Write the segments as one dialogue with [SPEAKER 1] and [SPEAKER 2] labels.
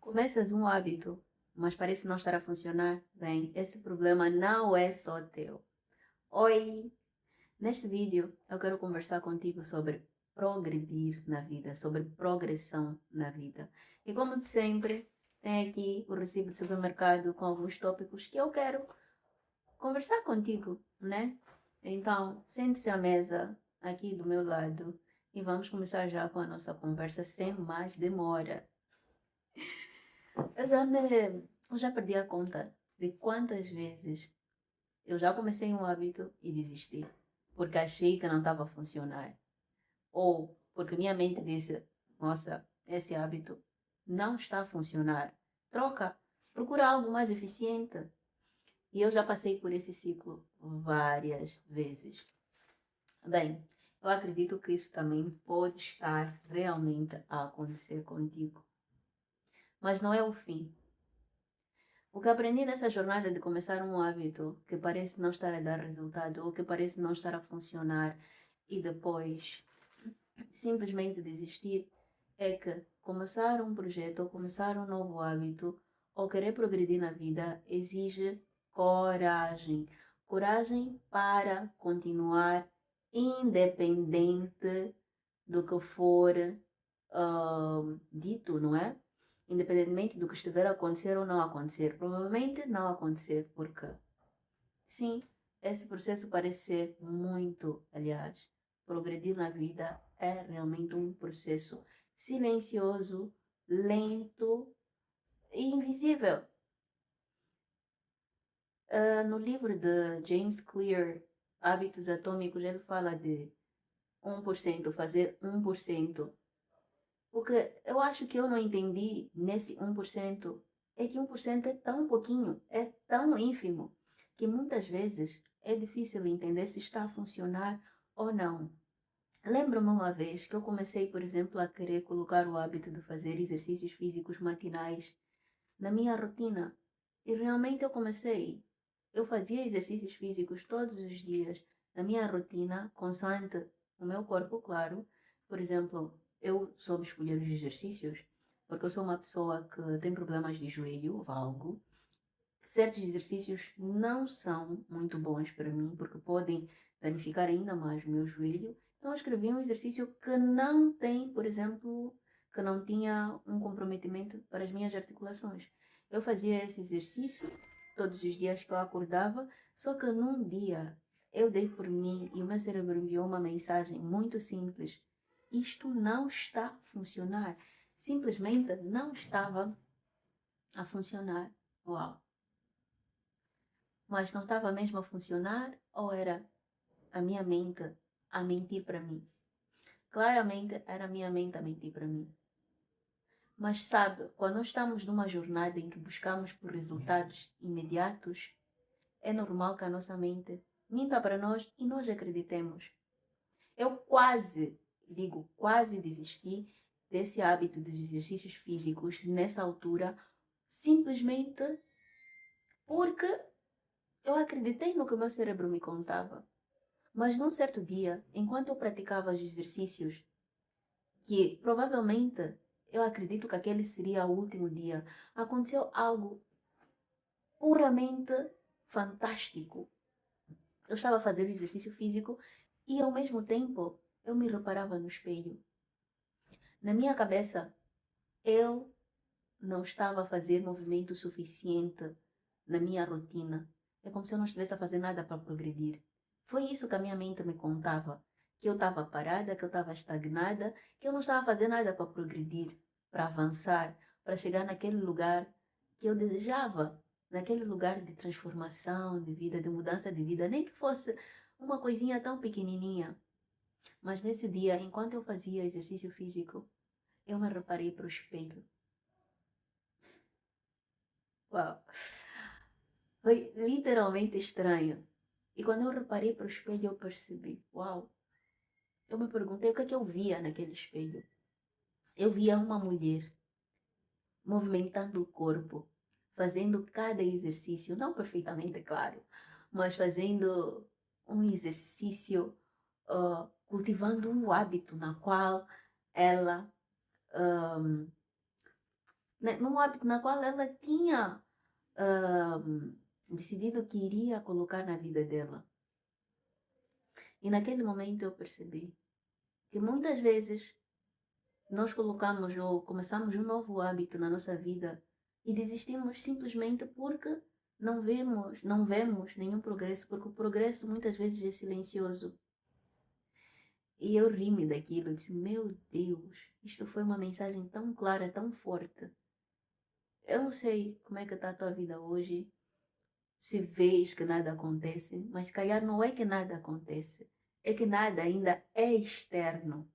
[SPEAKER 1] Começas um hábito, mas parece não estar a funcionar bem. Esse problema não é só teu. Oi! Neste vídeo eu quero conversar contigo sobre progredir na vida, sobre progressão na vida. E como de sempre, tem aqui o recibo de supermercado com alguns tópicos que eu quero conversar contigo, né? Então, sente-se à mesa aqui do meu lado e vamos começar já com a nossa conversa sem mais demora. Eu já perdi a conta de quantas vezes eu já comecei um hábito e desisti, porque achei que não estava a funcionar. Ou porque minha mente disse, nossa, esse hábito não está a funcionar. Troca, procura algo mais eficiente. E eu já passei por esse ciclo várias vezes. Bem, eu acredito que isso também pode estar realmente a acontecer contigo. Mas não é o fim. O que aprendi nessa jornada de começar um hábito que parece não estar a dar resultado ou que parece não estar a funcionar e depois simplesmente desistir é que começar um projeto ou começar um novo hábito ou querer progredir na vida exige coragem. Coragem para continuar independente do que for dito, não é? Independentemente do que estiver a acontecer ou não acontecer. Provavelmente não acontecer, porque sim, esse processo parece ser muito, aliás, progredir na vida é realmente um processo silencioso, lento e invisível. No livro de James Clear, Hábitos Atômicos, ele fala de 1%, fazer 1%. O que eu acho que eu não entendi nesse 1% é que 1% é tão pouquinho, é tão ínfimo, que muitas vezes é difícil entender se está a funcionar ou não. Lembro-me uma vez que eu comecei, por exemplo, a querer colocar o hábito de fazer exercícios físicos matinais na minha rotina. E realmente eu comecei. Eu fazia exercícios físicos todos os dias na minha rotina, consoante o meu corpo, claro. Por exemplo, eu soube escolher os exercícios porque eu sou uma pessoa que tem problemas de joelho, valgo. Certos exercícios não são muito bons para mim porque podem danificar ainda mais o meu joelho. Então eu escrevi um exercício que não tem, por exemplo, que não tinha um comprometimento para as minhas articulações. Eu fazia esse exercício todos os dias que eu acordava, só que num dia eu dei por mim e o meu cérebro enviou uma mensagem muito simples. Isto não está a funcionar. Simplesmente não estava a funcionar. Uau! Mas não estava mesmo a funcionar ou era a minha mente a mentir para mim? Claramente era a minha mente a mentir para mim. Mas sabe, quando estamos numa jornada em que buscamos por resultados imediatos, é normal que a nossa mente minta para nós e nós acreditemos. Eu quase, digo quase desisti desse hábito dos exercícios físicos nessa altura, simplesmente porque eu acreditei no que o meu cérebro me contava. Mas num certo dia, enquanto eu praticava os exercícios, que provavelmente eu acredito que aquele seria o último dia, aconteceu algo puramente fantástico. Eu estava a fazer o exercício físico e ao mesmo tempo eu me reparava no espelho. Na minha cabeça, eu não estava a fazer movimento suficiente na minha rotina. É como se eu não estivesse a fazer nada para progredir. Foi isso que a minha mente me contava. Que eu estava parada, que eu estava estagnada, que eu não estava a fazer nada para progredir, para avançar, para chegar naquele lugar que eu desejava. Naquele lugar de transformação de vida, de mudança de vida. Nem que fosse uma coisinha tão pequenininha. Mas nesse dia, enquanto eu fazia exercício físico, eu me reparei para o espelho. Uau! Foi literalmente estranho. E quando eu reparei para o espelho, eu percebi, uau! Eu me perguntei o que é que eu via naquele espelho. Eu via uma mulher movimentando o corpo, fazendo cada exercício, não perfeitamente claro, mas fazendo um exercício, cultivando um hábito na qual ela né, num hábito na qual ela tinha ah, decidido que iria colocar na vida dela. E naquele momento eu percebi que muitas vezes nós colocamos ou começamos um novo hábito na nossa vida e desistimos simplesmente porque não vemos nenhum progresso, porque o progresso muitas vezes é silencioso. E eu ri-me daquilo, disse, meu Deus, isto foi uma mensagem tão clara, tão forte. Eu não sei como é que está a tua vida hoje, se vês que nada acontece, mas se calhar não é que nada acontece, é que nada ainda é externo.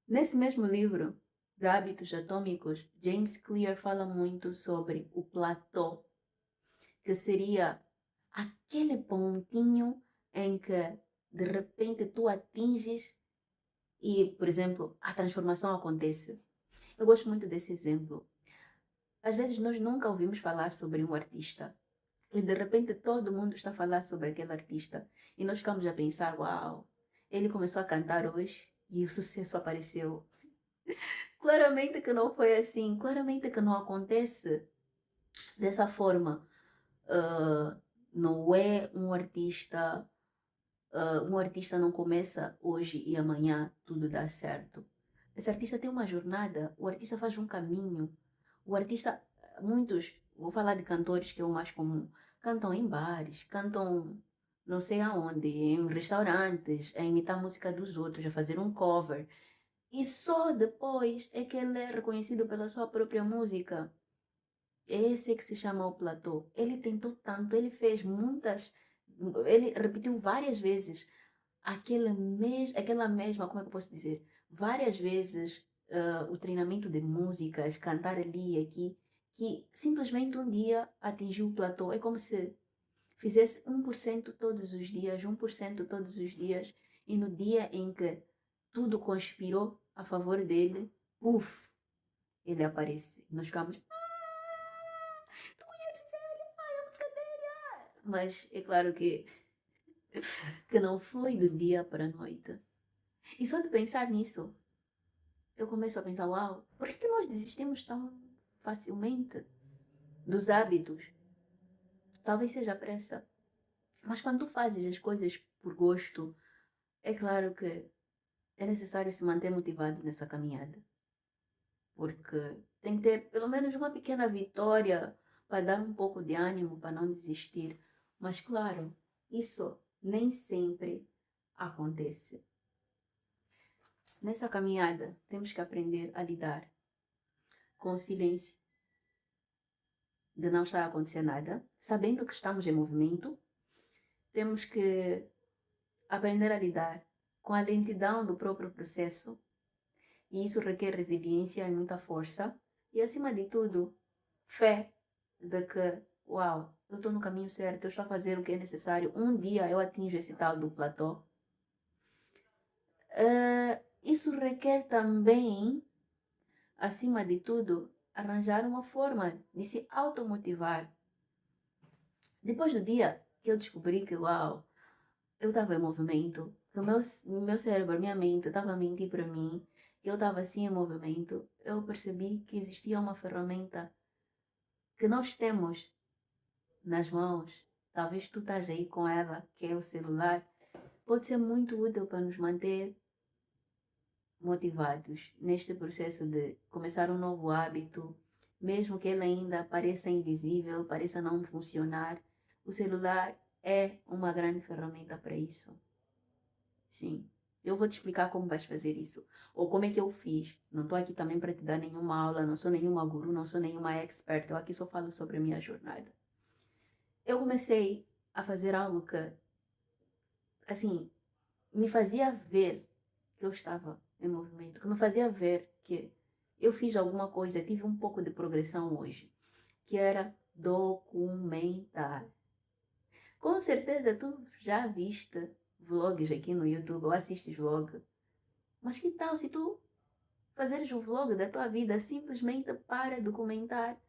[SPEAKER 1] Nesse mesmo livro, de Hábitos Atômicos, James Clear fala muito sobre o platô, que seria aquele pontinho em que de repente tu atinges e, por exemplo, a transformação acontece. Eu gosto muito desse exemplo. Às vezes nós nunca ouvimos falar sobre um artista e de repente todo mundo está a falar sobre aquele artista e nós ficamos a pensar, uau, ele começou a cantar hoje e o sucesso apareceu. Claramente que não foi assim, claramente que não acontece dessa forma. Ah, não é um artista não começa hoje e amanhã tudo dá certo. Esse artista tem uma jornada, o artista faz um caminho. O artista, muitos, vou falar de cantores que é o mais comum, cantam em bares, cantam não sei aonde, em restaurantes, a imitar a música dos outros, a fazer um cover. E só depois é que ele é reconhecido pela sua própria música. Esse é que se chama o platô. Ele tentou tanto, ele fez muitas, ele repetiu várias vezes aquela mesma, como é que eu posso dizer? Várias vezes o treinamento de músicas, cantar ali e aqui, que simplesmente um dia atingiu o platô. É como se fizesse 1% todos os dias, 1% todos os dias, e no dia em que tudo conspirou a favor dele, uff, ele aparece. Nós ficamos, tu conheces ele? Ai, a música dele! Mas é claro que não foi do dia para a noite. E só de pensar nisso, eu começo a pensar, uau, por que nós desistimos tão facilmente dos hábitos? Talvez seja pressa. Mas quando tu fazes as coisas por gosto, é claro que é necessário se manter motivado nessa caminhada. Porque tem que ter pelo menos uma pequena vitória para dar um pouco de ânimo, para não desistir. Mas claro, isso nem sempre acontece. Nessa caminhada, temos que aprender a lidar com o silêncio de não estar a acontecer nada, sabendo que estamos em movimento, temos que aprender a lidar com a lentidão do próprio processo, e isso requer resiliência e muita força, e acima de tudo, fé de que, uau, eu estou no caminho certo, eu estou a fazer o que é necessário, um dia eu atinjo esse tal do platô. Isso requer também, acima de tudo, arranjar uma forma de se automotivar. Depois do dia que eu descobri que, uau, eu estava em movimento, que o meu cérebro, minha mente estava a mentir para mim, que eu estava assim em movimento, eu percebi que existia uma ferramenta que nós temos nas mãos. Talvez tu estás aí com ela, que é o celular. Pode ser muito útil para nos manter motivados neste processo de começar um novo hábito, mesmo que ele ainda pareça invisível, pareça não funcionar. O celular é uma grande ferramenta para isso. Sim. Eu vou te explicar como vais fazer isso. Ou como é que eu fiz. Não estou aqui também para te dar nenhuma aula, não sou nenhuma guru, não sou nenhuma expert. Eu aqui só falo sobre a minha jornada. Eu comecei a fazer algo que, assim, me fazia ver que eu estava em movimento, que me fazia ver que eu fiz alguma coisa, tive um pouco de progressão hoje, que era documentar. Com certeza tu já viste vlogs aqui no YouTube ou assistes vlog, mas que tal se tu fazeres o vlog da tua vida simplesmente para documentar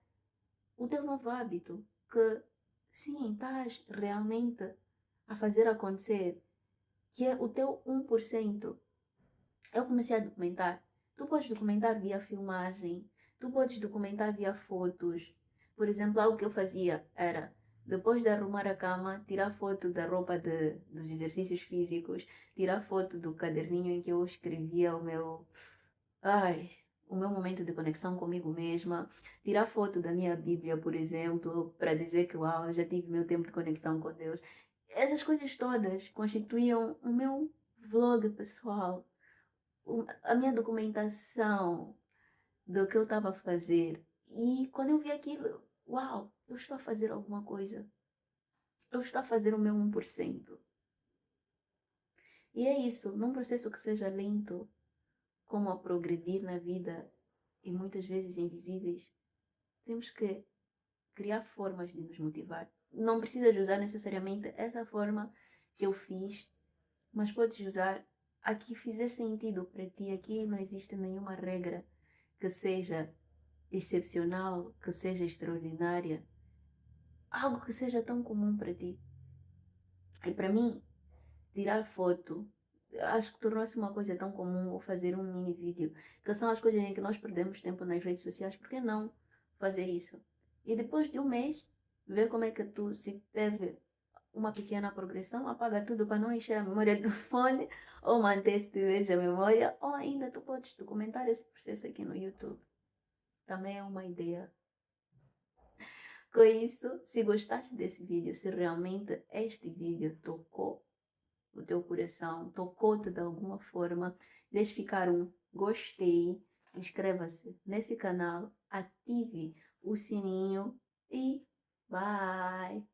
[SPEAKER 1] o teu novo hábito, que sim, estás realmente a fazer acontecer, que é o teu 1%. Eu comecei a documentar. Tu podes documentar via filmagem, Tu podes documentar via fotos. Por exemplo, algo que eu fazia era, depois de arrumar a cama, tirar foto da roupa dos exercícios físicos, tirar foto do caderninho em que eu escrevia ai, o meu momento de conexão comigo mesma, tirar foto da minha Bíblia, por exemplo, para dizer que, uau, eu já tive meu tempo de conexão com Deus. Essas coisas todas constituíam o meu vlog pessoal, a minha documentação do que eu estava a fazer. E quando eu vi aquilo, uau, eu estou a fazer alguma coisa. Eu estou a fazer o meu 1%. E é isso, num processo que seja lento, como a progredir na vida e muitas vezes invisíveis, temos que criar formas de nos motivar. Não precisas usar necessariamente essa forma que eu fiz, mas podes usar a que fizer sentido para ti. Aqui não existe nenhuma regra que seja excepcional, que seja extraordinária, algo que seja tão comum para ti. E para mim, tirar foto, acho que tornou-se uma coisa tão comum, ou fazer um mini vídeo, que são as coisas em que nós perdemos tempo nas redes sociais. Por que não fazer isso? E depois de um mês, ver como é que tu se teve uma pequena progressão, apaga tudo para não encher a memória do fone, ou manter se tiveres a memória, ou ainda tu podes documentar esse processo aqui no YouTube. Também é uma ideia. Com isso, se gostaste desse vídeo, se realmente este vídeo tocou o teu coração, tocou-te de alguma forma, deixe ficar um gostei, inscreva-se nesse canal, ative o sininho e bye!